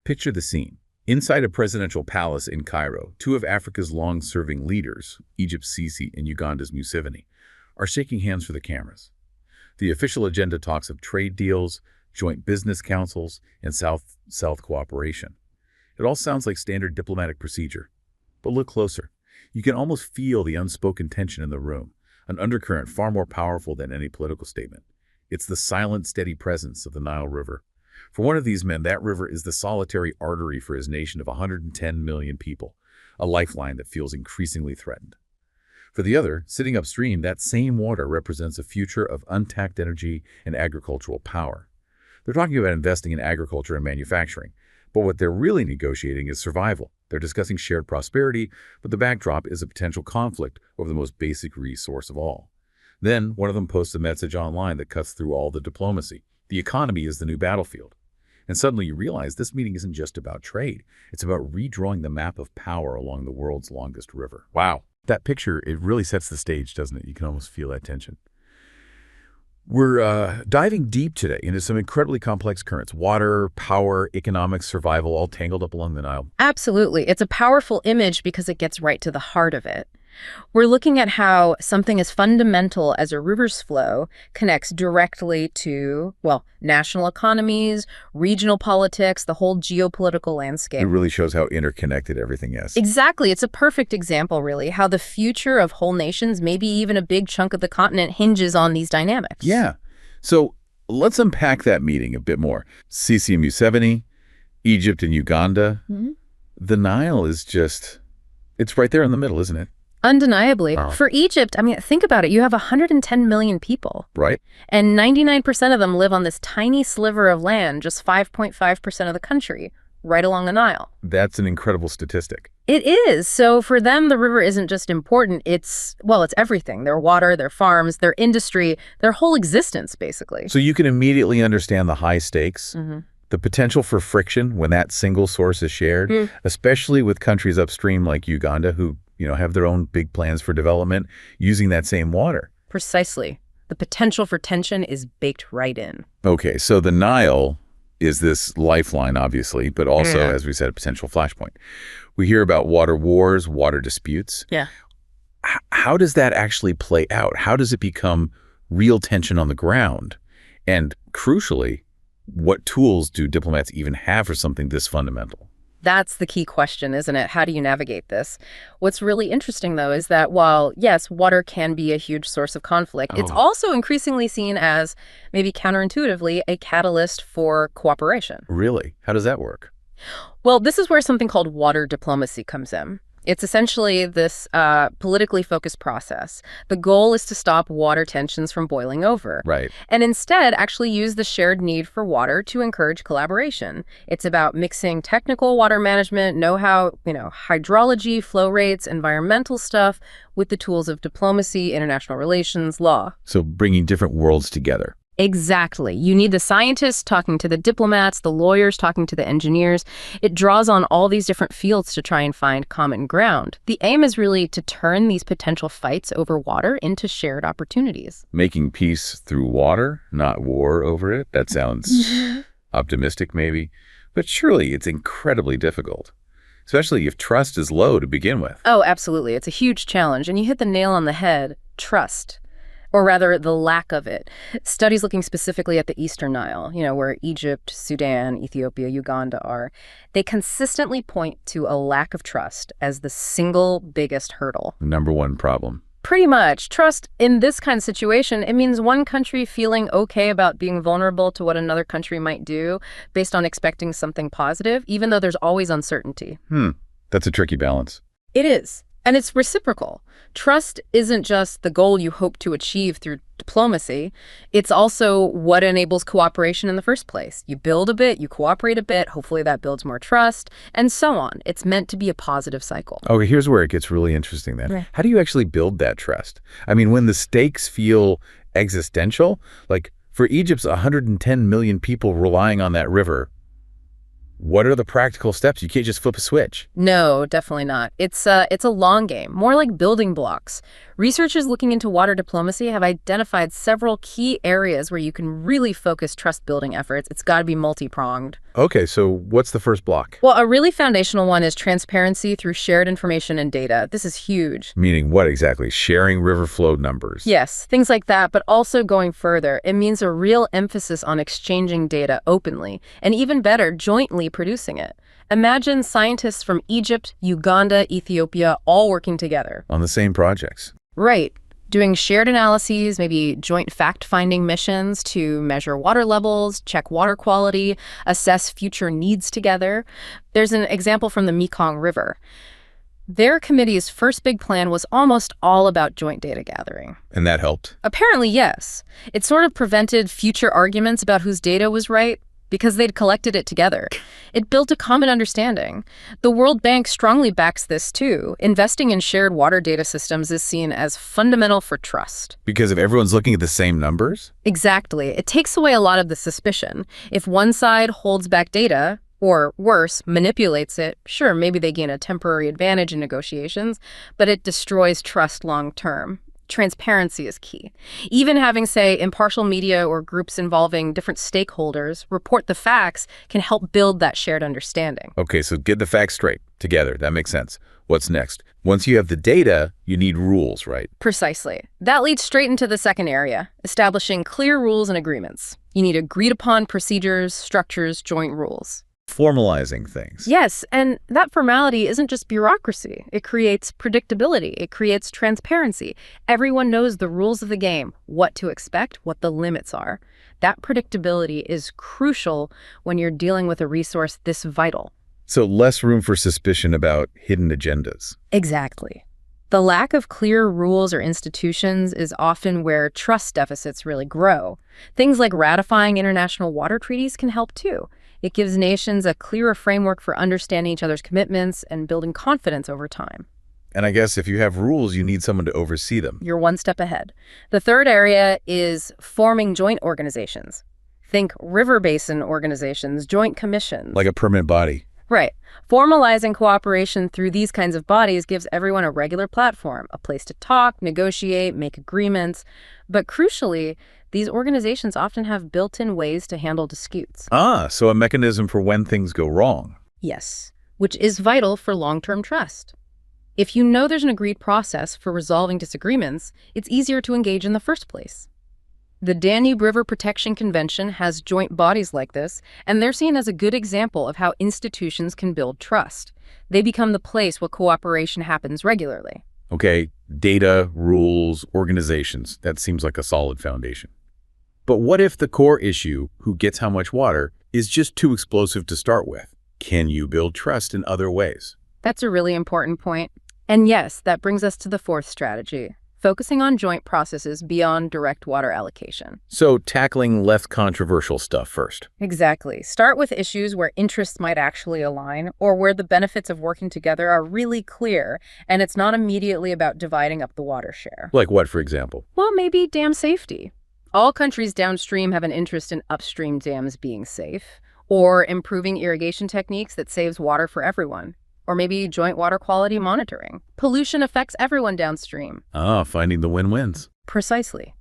Picture the scene. Inside a presidential palace in Cairo, two of Africa's long-serving leaders, Egypt's Sisi and Uganda's Museveni, are shaking hands for the cameras. The official agenda talks of trade deals, joint business councils, and South-South cooperation. It all sounds like standard diplomatic procedure. But look closer. You can almost feel the unspoken tension in the room, an undercurrent far more powerful than any political statement. It's the silent, steady presence of the Nile River. For one of these men, that river is the solitary artery for his nation of 110 million people, a lifeline that feels increasingly threatened. For the other, sitting upstream, that same water represents a future of untapped energy and agricultural power. They're talking about investing in agriculture and manufacturing, but what they're really negotiating is survival. They're discussing shared prosperity, but the backdrop is a potential conflict over the most basic resource of all. Then, one of them posts a message online that cuts through all the diplomacy. The economy is the new battlefield. And suddenly you realize this meeting isn't just about trade. It's about redrawing the map of power along the world's longest river. Wow. That picture, it really sets the stage, doesn't it? You can almost feel that tension. We're diving deep today into some incredibly complex currents: water, power, economics, survival, all tangled up along the Nile. Absolutely. It's a powerful image because it gets right to the heart of it. We're looking at how something as fundamental as a river's flow connects directly to, well, national economies, regional politics, the whole geopolitical landscape. It really shows how interconnected everything is. Exactly. It's a perfect example, really, how the future of whole nations, maybe even a big chunk of the continent, hinges on these dynamics. Yeah. So let's unpack that meeting a bit more. Sisi and Museveni, Egypt and Uganda. Mm-hmm. The Nile is just, it's right there in the middle, isn't it? Undeniably. For Egypt, I mean, think about it. You have 110 million people. Right. And 99% of them live on this tiny sliver of land, just 5.5% of the country, right along the Nile. That's an incredible statistic. It is. So for them, the river isn't just important. It's everything. Their water, their farms, their industry, their whole existence, basically. So you can immediately understand the high stakes, Mm-hmm. the potential for friction when that single source is shared, especially with countries upstream like Uganda who, have their own big plans for development using that same water. Precisely. The potential for tension is baked right in. Okay, so the Nile is this lifeline, obviously, but also, as we said, a potential flashpoint. We hear about water wars, water disputes. Yeah. How does that actually play out? How does it become real tension on the ground? And crucially, what tools do diplomats even have for something this fundamental? That's the key question, isn't it? How do you navigate this? What's really interesting, though, is that while, yes, water can be a huge source of conflict, it's also increasingly seen as, maybe counterintuitively, a catalyst for cooperation. Really? How does that work? Well, this is where something called water diplomacy comes in. It's essentially this politically focused process. The goal is to stop water tensions from boiling over. Right. And instead, actually use the shared need for water to encourage collaboration. It's about mixing technical water management, know-how, hydrology, flow rates, environmental stuff, with the tools of diplomacy, international relations, law. So bringing different worlds together. Exactly. You need the scientists talking to the diplomats, the lawyers talking to the engineers. It draws on all these different fields to try and find common ground. The aim is really to turn these potential fights over water into shared opportunities. Making peace through water, not war over it? That sounds optimistic, maybe. But surely it's incredibly difficult, especially if trust is low to begin with. Oh, absolutely. It's a huge challenge. And you hit the nail on the head. Trust. Or rather, the lack of it. Studies looking specifically at the Eastern Nile, where Egypt, Sudan, Ethiopia, Uganda are, they consistently point to a lack of trust as the single biggest hurdle. Number one problem. Pretty much. Trust in this kind of situation, it means one country feeling okay about being vulnerable to what another country might do based on expecting something positive, even though there's always uncertainty. That's a tricky balance. It is. And it's reciprocal. Trust isn't just the goal you hope to achieve through diplomacy. It's also what enables cooperation in the first place. You build a bit, you cooperate a bit, hopefully that builds more trust, and so on. It's meant to be a positive cycle. Okay, here's where it gets really interesting then. Right. How do you actually build that trust? I mean, when the stakes feel existential, like for Egypt's 110 million people relying on that river, what are the practical steps? You can't just flip a switch. No, definitely not. It's a long game, more like building blocks. Researchers looking into water diplomacy have identified several key areas where you can really focus trust-building efforts. It's got to be multi-pronged. Okay, so what's the first block? Well, a really foundational one is transparency through shared information and data. This is huge. Meaning what exactly? Sharing river flow numbers. Yes, things like that, but also going further, it means a real emphasis on exchanging data openly, and even better, jointly producing it. Imagine scientists from Egypt, Uganda, Ethiopia, all working together. On the same projects. Right. Doing shared analyses, maybe joint fact-finding missions to measure water levels, check water quality, assess future needs together. There's an example from the Mekong River. Their committee's first big plan was almost all about joint data gathering. And that helped? Apparently, yes. It sort of prevented future arguments about whose data was right because they'd collected it together. It built a common understanding. The World Bank strongly backs this too. Investing in shared water data systems is seen as fundamental for trust. Because if everyone's looking at the same numbers? Exactly. It takes away a lot of the suspicion. If one side holds back data, or worse, manipulates it, sure, maybe they gain a temporary advantage in negotiations, but it destroys trust long term. Transparency is key. Even having, say, impartial media or groups involving different stakeholders report the facts can help build that shared understanding. Okay, so get the facts straight together. That makes sense. What's next? Once you have the data, you need rules, right? Precisely. That leads straight into the second area, establishing clear rules and agreements. You need agreed-upon procedures, structures, joint rules. Formalizing things. Yes, and that formality isn't just bureaucracy. It creates predictability. It creates transparency. Everyone knows the rules of the game, what to expect, what the limits are. That predictability is crucial when you're dealing with a resource this vital. So less room for suspicion about hidden agendas. Exactly. The lack of clear rules or institutions is often where trust deficits really grow. Things like ratifying international water treaties can help too. It gives nations a clearer framework for understanding each other's commitments and building confidence over time. And I guess if you have rules, you need someone to oversee them. You're one step ahead. The third area is forming joint organizations. Think river basin organizations, joint commissions. Like a permanent body. Right. Formalizing cooperation through these kinds of bodies gives everyone a regular platform, a place to talk, negotiate, make agreements. But crucially, these organizations often have built-in ways to handle disputes. So a mechanism for when things go wrong. Yes, which is vital for long-term trust. If you know there's an agreed process for resolving disagreements, it's easier to engage in the first place. The Danube River Protection Convention has joint bodies like this, and they're seen as a good example of how institutions can build trust. They become the place where cooperation happens regularly. Okay, data, rules, organizations. That seems like a solid foundation. But what if the core issue, who gets how much water, is just too explosive to start with? Can you build trust in other ways? That's a really important point. And yes, that brings us to the fourth strategy, focusing on joint processes beyond direct water allocation. So tackling less controversial stuff first. Exactly. Start with issues where interests might actually align or where the benefits of working together are really clear and it's not immediately about dividing up the water share. Like what, for example? Well, maybe dam safety. All countries downstream have an interest in upstream dams being safe, or improving irrigation techniques that saves water for everyone. Or maybe joint water quality monitoring. Pollution affects everyone downstream. Finding the win-wins. Precisely.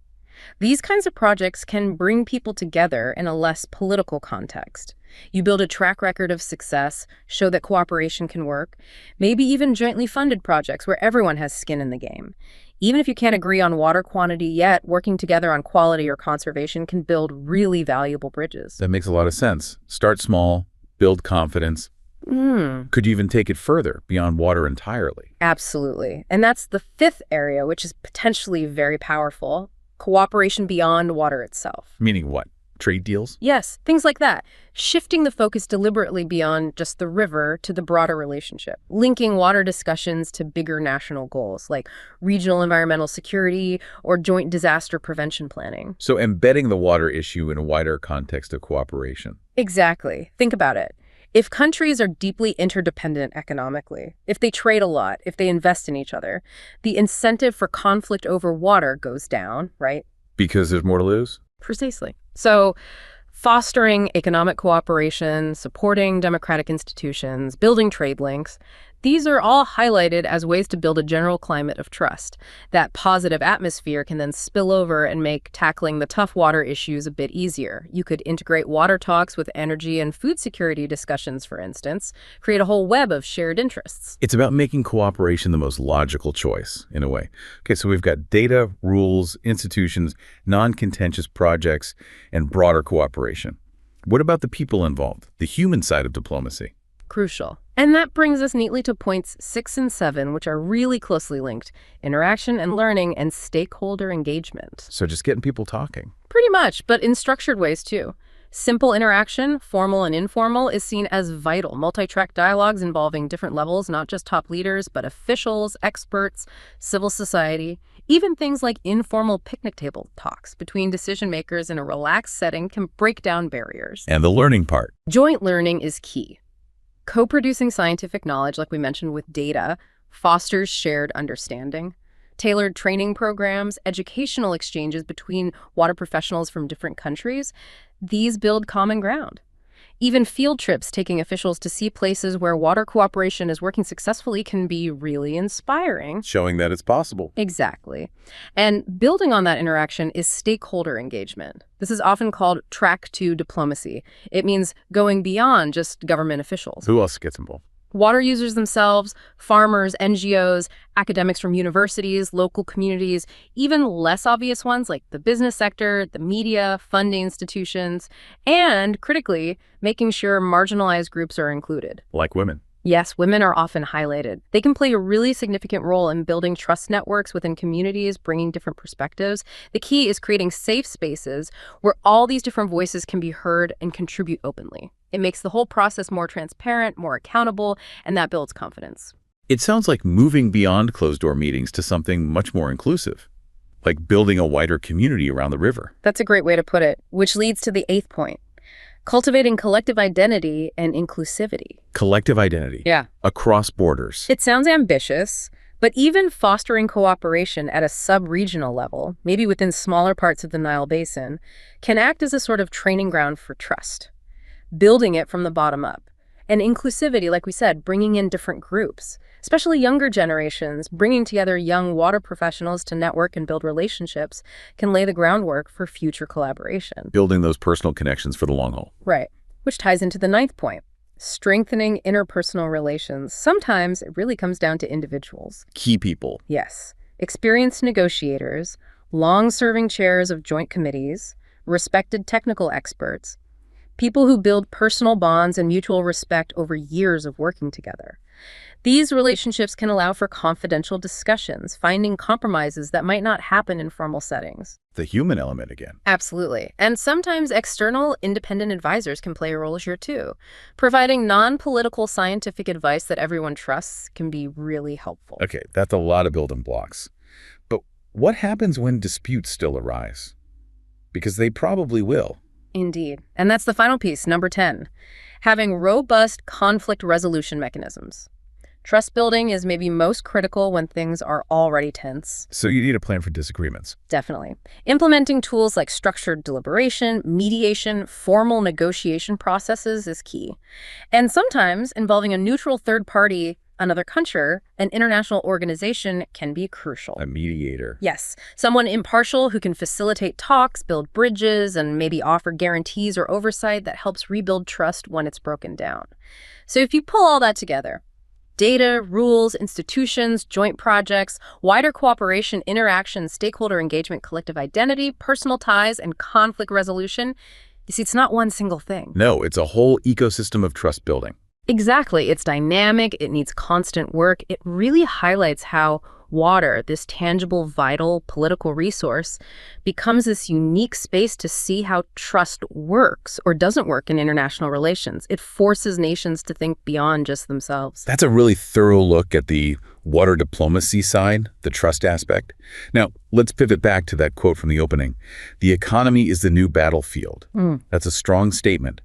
These kinds of projects can bring people together in a less political context. You build a track record of success, show that cooperation can work, maybe even jointly funded projects where everyone has skin in the game. Even if you can't agree on water quantity yet, working together on quality or conservation can build really valuable bridges. That makes a lot of sense. Start small, build confidence. Could you even take it further, beyond water entirely? Absolutely. And that's the fifth area, which is potentially very powerful, cooperation beyond water itself. Meaning what? Trade deals? Yes, things like that. Shifting the focus deliberately beyond just the river to the broader relationship. Linking water discussions to bigger national goals, like regional environmental security or joint disaster prevention planning. So embedding the water issue in a wider context of cooperation. Exactly. Think about it. If countries are deeply interdependent economically, if they trade a lot, if they invest in each other, the incentive for conflict over water goes down, right? Because there's more to lose? Precisely. So fostering economic cooperation, supporting democratic institutions, building trade links, These are all highlighted as ways to build a general climate of trust. That positive atmosphere can then spill over and make tackling the tough water issues a bit easier. You could integrate water talks with energy and food security discussions, for instance, create a whole web of shared interests. It's about making cooperation the most logical choice, in a way. Okay, so we've got data, rules, institutions, non-contentious projects, and broader cooperation. What about the people involved, the human side of diplomacy? Crucial. And that brings us neatly to points 6 and 7, which are really closely linked: interaction and learning and stakeholder engagement. So just getting people talking. Pretty much, but in structured ways too. Simple interaction, formal and informal, is seen as vital. Multi-track dialogues involving different levels, not just top leaders, but officials, experts, civil society. Even things like informal picnic table talks between decision makers in a relaxed setting can break down barriers. And the learning part. Joint learning is key. Co-producing scientific knowledge, like we mentioned with data, fosters shared understanding. Tailored training programs, educational exchanges between water professionals from different countries, these build common ground. Even field trips taking officials to see places where water cooperation is working successfully can be really inspiring. Showing that it's possible. Exactly. And building on that interaction is stakeholder engagement. This is often called track 2 diplomacy. It means going beyond just government officials. Who else gets involved? Water users themselves, farmers, NGOs, academics from universities, local communities, even less obvious ones like the business sector, the media, funding institutions, and, critically, making sure marginalized groups are included. Like women. Yes, women are often highlighted. They can play a really significant role in building trust networks within communities, bringing different perspectives. The key is creating safe spaces where all these different voices can be heard and contribute openly. It makes the whole process more transparent, more accountable, and that builds confidence. It sounds like moving beyond closed-door meetings to something much more inclusive, like building a wider community around the river. That's a great way to put it, which leads to the 8th point: cultivating collective identity and inclusivity. Collective identity. Yeah. Across borders. It sounds ambitious, but even fostering cooperation at a sub-regional level, maybe within smaller parts of the Nile Basin, can act as a sort of training ground for trust, building it from the bottom up. And inclusivity, like we said, bringing in different groups, especially younger generations, bringing together young water professionals to network and build relationships can lay the groundwork for future collaboration. Building those personal connections for the long haul. Right, which ties into the 9th point: strengthening interpersonal relations. Sometimes it really comes down to individuals. Key people. Yes, experienced negotiators, long-serving chairs of joint committees, respected technical experts, people who build personal bonds and mutual respect over years of working together. These relationships can allow for confidential discussions, finding compromises that might not happen in formal settings. The human element again. Absolutely. And sometimes external independent advisors can play a role here too. Providing non-political scientific advice that everyone trusts can be really helpful. Okay, that's a lot of building blocks. But what happens when disputes still arise? Because they probably will. Indeed. And that's the final piece, number 10. Having robust conflict resolution mechanisms. Trust building is maybe most critical when things are already tense. So you need a plan for disagreements. Definitely. Implementing tools like structured deliberation, mediation, formal negotiation processes is key. And sometimes involving a neutral third party, another country, an international organization can be crucial. A mediator. Yes, someone impartial who can facilitate talks, build bridges, and maybe offer guarantees or oversight that helps rebuild trust when it's broken down. So if you pull all that together, data, rules, institutions, joint projects, wider cooperation, interaction, stakeholder engagement, collective identity, personal ties, and conflict resolution, you see, it's not one single thing. No, it's a whole ecosystem of trust building. Exactly. It's dynamic. It needs constant work. It really highlights how water, this tangible, vital political resource, becomes this unique space to see how trust works or doesn't work in international relations. It forces nations to think beyond just themselves. That's a really thorough look at the water diplomacy side, the trust aspect. Now, let's pivot back to that quote from the opening. The economy is the new battlefield. That's a strong statement.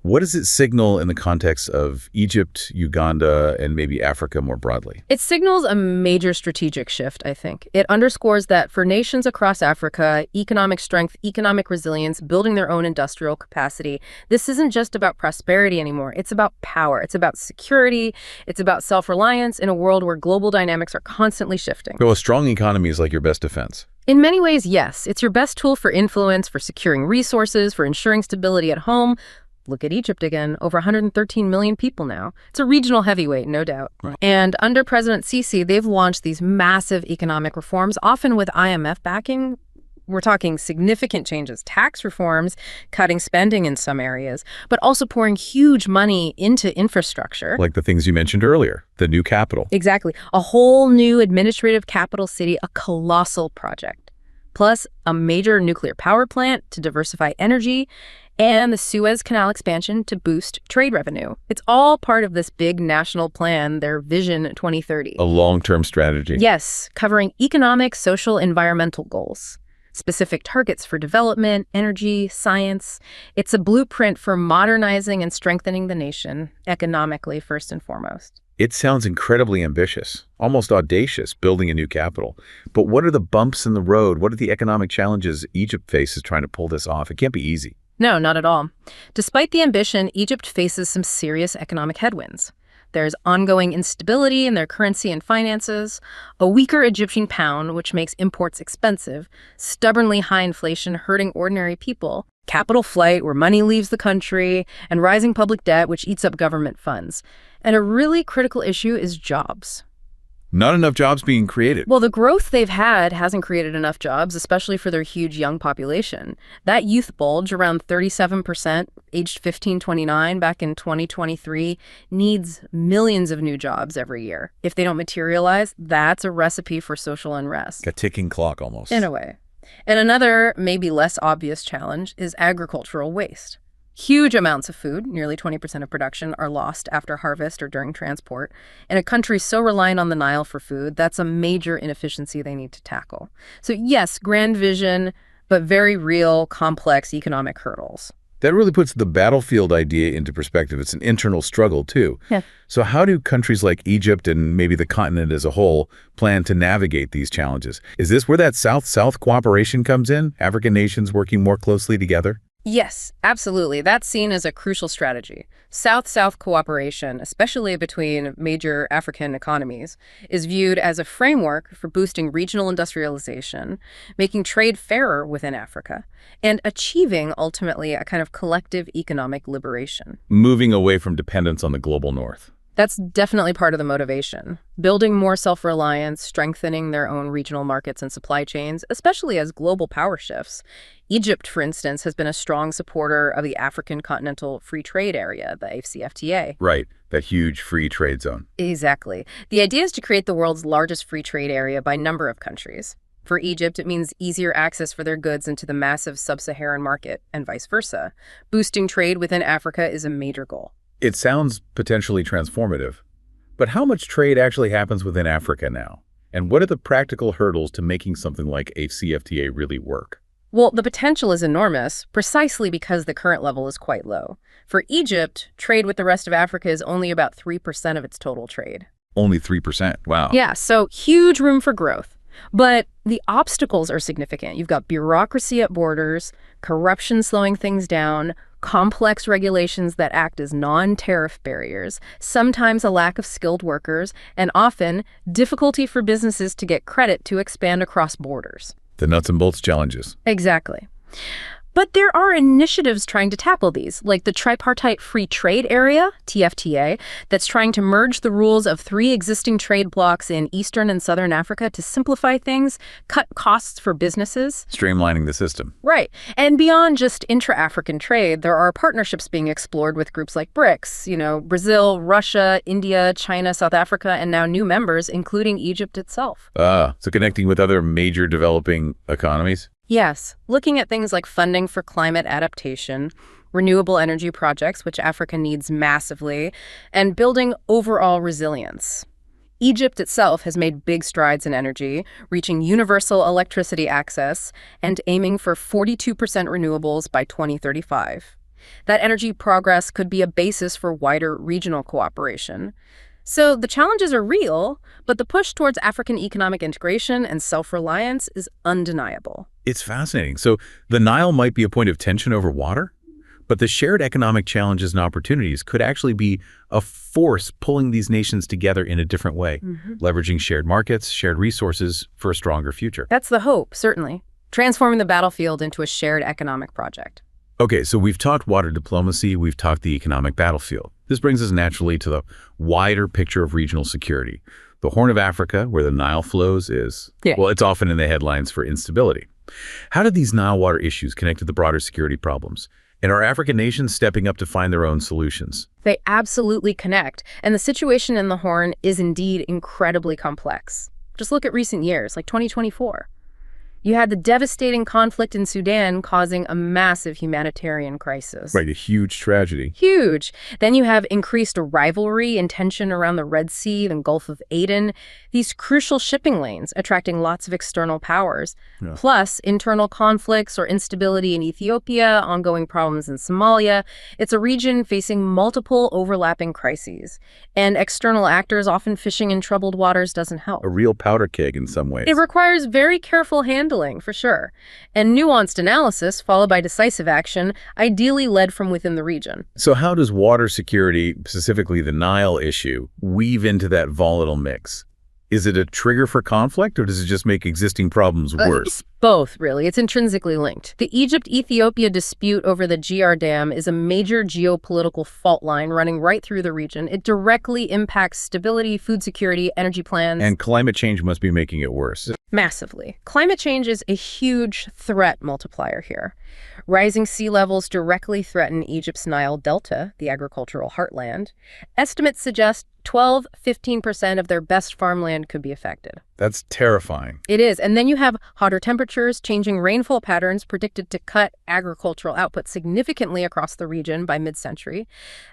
What does it signal in the context of Egypt, Uganda, and maybe Africa more broadly? It signals a major strategic shift, I think. It underscores that for nations across Africa, economic strength, economic resilience, building their own industrial capacity, this isn't just about prosperity anymore. It's about power. It's about security. It's about self-reliance in a world where global dynamics are constantly shifting. So a strong economy is like your best defense. In many ways, yes. It's your best tool for influence, for securing resources, for ensuring stability at home. Look at Egypt again, over 113 million people now. It's a regional heavyweight, no doubt. Right. And under President Sisi, they've launched these massive economic reforms, often with IMF backing. We're talking significant changes, tax reforms, cutting spending in some areas, but also pouring huge money into infrastructure. Like the things you mentioned earlier, the new capital. Exactly. A whole new administrative capital city, a colossal project. Plus a major nuclear power plant to diversify energy, and the Suez Canal expansion to boost trade revenue. It's all part of this big national plan, their Vision 2030. A long-term strategy. Yes, covering economic, social, environmental goals. Specific targets for development, energy, science. It's a blueprint for modernizing and strengthening the nation, economically first and foremost. It sounds incredibly ambitious, almost audacious, building a new capital. But what are the bumps in the road? What are the economic challenges Egypt faces trying to pull this off? It can't be easy. No, not at all. Despite the ambition, Egypt faces some serious economic headwinds. There's ongoing instability in their currency and finances, a weaker Egyptian pound, which makes imports expensive, stubbornly high inflation hurting ordinary people, capital flight where money leaves the country, and rising public debt, which eats up government funds. And a really critical issue is jobs. Not enough jobs being created. Well, the growth they've had hasn't created enough jobs, especially for their huge young population. That youth bulge, around 37%, aged 15-29 back in 2023, needs millions of new jobs every year. If they don't materialize, that's a recipe for social unrest. A ticking clock almost. In a way. And another, maybe less obvious challenge is agricultural waste. Huge amounts of food, nearly 20% of production, are lost after harvest or during transport. In a country so reliant on the Nile for food, that's a major inefficiency they need to tackle. So yes, grand vision, but very real, complex economic hurdles. That really puts the battlefield idea into perspective. It's an internal struggle, too. Yeah. So how do countries like Egypt and maybe the continent as a whole plan to navigate these challenges? Is this where that South-South cooperation comes in? African nations working more closely together? Yes, absolutely. That's seen as a crucial strategy. South-South cooperation, especially between major African economies, is viewed as a framework for boosting regional industrialization, making trade fairer within Africa, and achieving, ultimately, a kind of collective economic liberation. Moving away from dependence on the global north. That's definitely part of the motivation. Building more self-reliance, strengthening their own regional markets and supply chains, especially as global power shifts. Egypt, for instance, has been a strong supporter of the African Continental Free Trade Area, the AfCFTA. Right, that huge free trade zone. Exactly. The idea is to create the world's largest free trade area by number of countries. For Egypt, it means easier access for their goods into the massive sub-Saharan market, and vice versa. Boosting trade within Africa is a major goal. It sounds potentially transformative. But how much trade actually happens within Africa now? And what are the practical hurdles to making something like AfCFTA really work? Well, the potential is enormous, precisely because the current level is quite low. For Egypt, trade with the rest of Africa is only about 3% of its total trade. Only 3%. Wow. Yeah, so huge room for growth. But the obstacles are significant. You've got bureaucracy at borders, corruption slowing things down, complex regulations that act as non-tariff barriers, sometimes a lack of skilled workers, and often difficulty for businesses to get credit to expand across borders. The nuts and bolts challenges. Exactly. But there are initiatives trying to tackle these, like the Tripartite Free Trade Area, TFTA, that's trying to merge the rules of 3 existing trade blocs in Eastern and Southern Africa to simplify things, cut costs for businesses. Streamlining the system. Right. And beyond just intra-African trade, there are partnerships being explored with groups like BRICS, Brazil, Russia, India, China, South Africa, and now new members, including Egypt itself. So connecting with other major developing economies? Yes, looking at things like funding for climate adaptation, renewable energy projects, which Africa needs massively, and building overall resilience. Egypt itself has made big strides in energy, reaching universal electricity access and aiming for 42% renewables by 2035. That energy progress could be a basis for wider regional cooperation. So the challenges are real, but the push towards African economic integration and self-reliance is undeniable. It's fascinating. So the Nile might be a point of tension over water, but the shared economic challenges and opportunities could actually be a force pulling these nations together in a different way, leveraging shared markets, shared resources for a stronger future. That's the hope, certainly. Transforming the battlefield into a shared economic project. Okay, so we've talked water diplomacy, we've talked the economic battlefield. This brings us naturally to the wider picture of regional security. The Horn of Africa, where the Nile flows, well, it's often in the headlines for instability. How do these Nile water issues connect to the broader security problems? And are African nations stepping up to find their own solutions? They absolutely connect, and the situation in the Horn is indeed incredibly complex. Just look at recent years, like 2024. You had the devastating conflict in Sudan causing a massive humanitarian crisis. Right, a huge tragedy. Huge. Then you have increased rivalry and tension around the Red Sea and Gulf of Aden, these crucial shipping lanes attracting lots of external powers, plus internal conflicts or instability in Ethiopia, ongoing problems in Somalia. It's a region facing multiple overlapping crises, and external actors often fishing in troubled waters doesn't help. A real powder keg in some ways. It requires very careful handling, for sure, and nuanced analysis followed by decisive action, ideally led from within the region. So how does water security, specifically the Nile issue, weave into that volatile mix? Is it a trigger for conflict, or does it just make existing problems worse? Both, really. It's intrinsically linked. The Egypt-Ethiopia dispute over the GR Dam is a major geopolitical fault line running right through the region. It directly impacts stability, food security, energy plans. And climate change must be making it worse. Massively. Climate change is a huge threat multiplier here. Rising sea levels directly threaten Egypt's Nile Delta, the agricultural heartland. Estimates suggest 12–15% of their best farmland could be affected. That's terrifying. It is. And then you have hotter temperatures, changing rainfall patterns predicted to cut agricultural output significantly across the region by mid-century.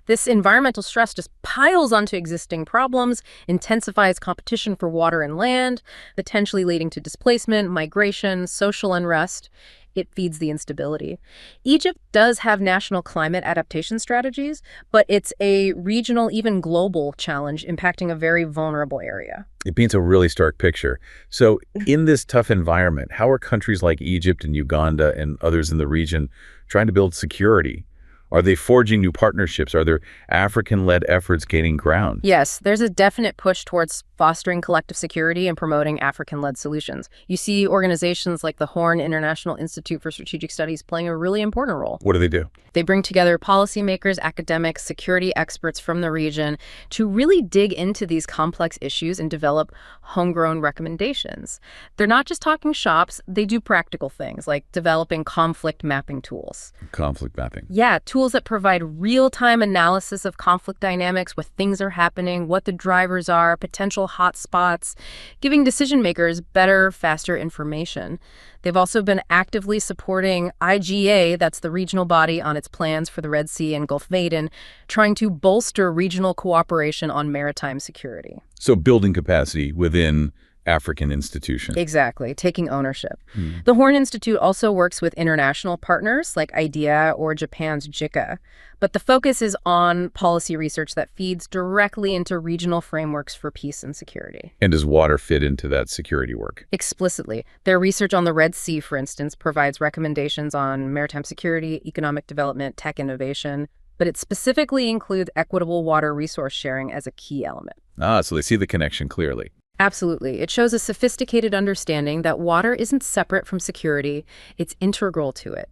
This environmental stress just piles onto existing problems, intensifies competition for water and land, potentially leading to displacement, migration, social unrest. It feeds the instability. Egypt does have national climate adaptation strategies, but it's a regional, even global challenge impacting a very vulnerable area. It paints a really stark picture. So in this tough environment, how are countries like Egypt and Uganda and others in the region trying to build security? Are they forging new partnerships? Are there African-led efforts gaining ground? Yes, there's a definite push towards fostering collective security and promoting African-led solutions. You see organizations like the Horn International Institute for Strategic Studies playing a really important role. What do they do? They bring together policymakers, academics, security experts from the region to really dig into these complex issues and develop homegrown recommendations. They're not just talking shops, they do practical things like developing conflict mapping tools. Conflict mapping. Yeah, tools that provide real-time analysis of conflict dynamics, what things are happening, what the drivers are, potential hotspots, giving decision makers better, faster information. They've also been actively supporting IGA, that's the regional body, on its plans for the Red Sea and Gulf of Aden, trying to bolster regional cooperation on maritime security. So building capacity within African institutions. Exactly, taking ownership. The Horn Institute also works with international partners like IDEA or Japan's JICA, but the focus is on policy research that feeds directly into regional frameworks for peace and security. And does water fit into that security work? Explicitly. Their research on the Red Sea, for instance, provides recommendations on maritime security, economic development, tech innovation, but it specifically includes equitable water resource sharing as a key element. So they see the connection clearly. Absolutely. It shows a sophisticated understanding that water isn't separate from security, it's integral to it.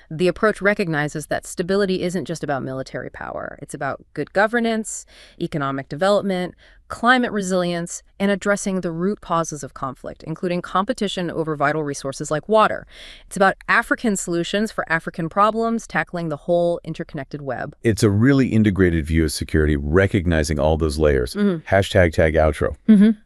The approach recognizes that stability isn't just about military power. It's about good governance, economic development, climate resilience, and addressing the root causes of conflict, including competition over vital resources like water. It's about African solutions for African problems, tackling the whole interconnected web. It's a really integrated view of security, recognizing all those layers. Hashtag tag outro.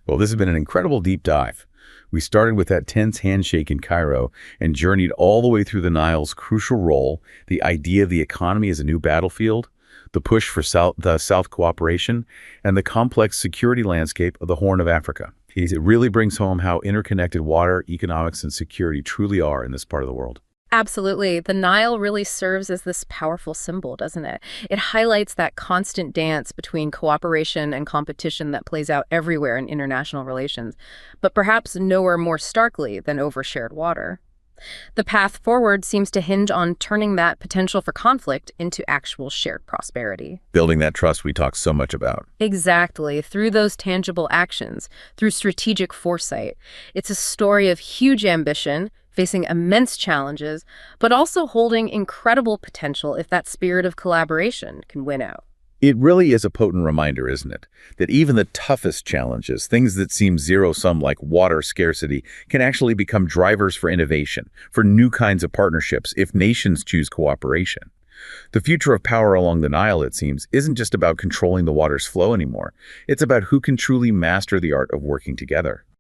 Well, this has been an incredible deep dive. We started with that tense handshake in Cairo and journeyed all the way through the Nile's crucial role, the idea of the economy as a new battlefield, the push for South cooperation, and the complex security landscape of the Horn of Africa. It really brings home how interconnected water, economics, and security truly are in this part of the world. Absolutely. The Nile really serves as this powerful symbol, doesn't it? It highlights that constant dance between cooperation and competition that plays out everywhere in international relations, but perhaps nowhere more starkly than over shared water. The path forward seems to hinge on turning that potential for conflict into actual shared prosperity. Building that trust we talk so much about. Exactly, through those tangible actions, through strategic foresight. It's a story of huge ambition, facing immense challenges, but also holding incredible potential if that spirit of collaboration can win out. It really is a potent reminder, isn't it? That even the toughest challenges, things that seem zero-sum like water scarcity, can actually become drivers for innovation, for new kinds of partnerships if nations choose cooperation. The future of power along the Nile, it seems, isn't just about controlling the water's flow anymore. It's about who can truly master the art of working together.